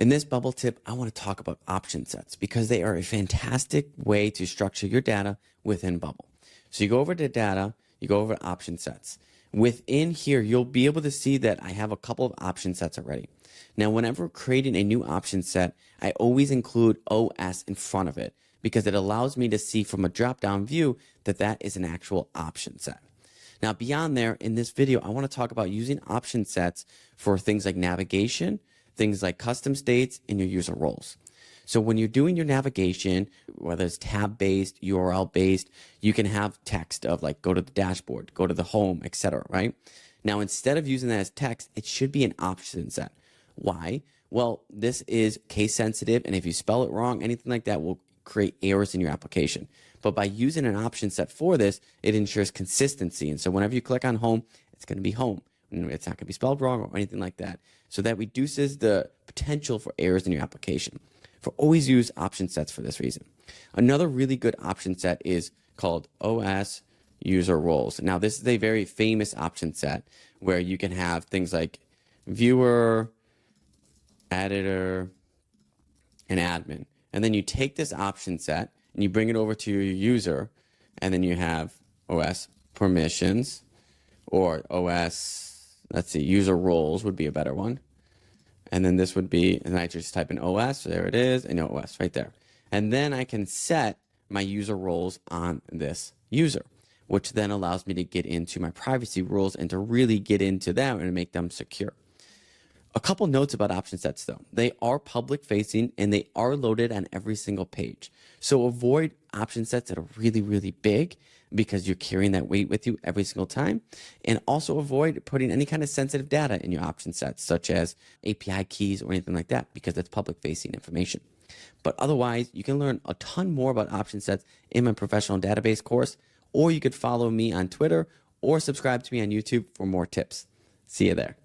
In this bubble tip, I want to talk about option sets because they are a fantastic way to structure your data within Bubble. So you go over to data, you go over to option sets. Within here, you'll be able to see that I have a couple of option sets already. Now, whenever creating a new option set, I always include OS in front of it because it allows me to see from a drop-down view that that is an actual option set. Now, beyond there, in this video, I want to talk about using option sets for things like navigation, things like custom states, and your user roles. So when you're doing your navigation, whether it's tab-based, URL-based, you can have text of like go to the dashboard, go to the home, etc., right? Now, instead of using that as text, it should be an option set. Why? Well, this is case sensitive, and if you spell it wrong, anything like that will create errors in your application. But by using an option set for this, it ensures consistency. And so whenever you click on home, it's going to be home. It's not going to be spelled wrong or anything like that. So that reduces the potential for errors in your application. For always use option sets for this reason. Another really good option set is called OS user roles. Now, this is a very famous option set where you can have things like viewer, editor, and admin. And then you take this option set and you bring it over to your user, and then you have OS permissions or OS, let's see, user roles would be a better one. And then this would be, and I just type in OS, so there it is, and OS right there. And then I can set my user roles on this user, which then allows me to get into my privacy rules and to really get into them and make them secure. A couple notes about option sets though. They are public facing and they are loaded on every single page. So avoid option sets that are really, really big because you're carrying that weight with you every single time. And also avoid putting any kind of sensitive data in your option sets, such as API keys or anything like that, because it's public facing information. But otherwise, you can learn a ton more about option sets in my professional database course, or you could follow me on Twitter or subscribe to me on YouTube for more tips. See you there.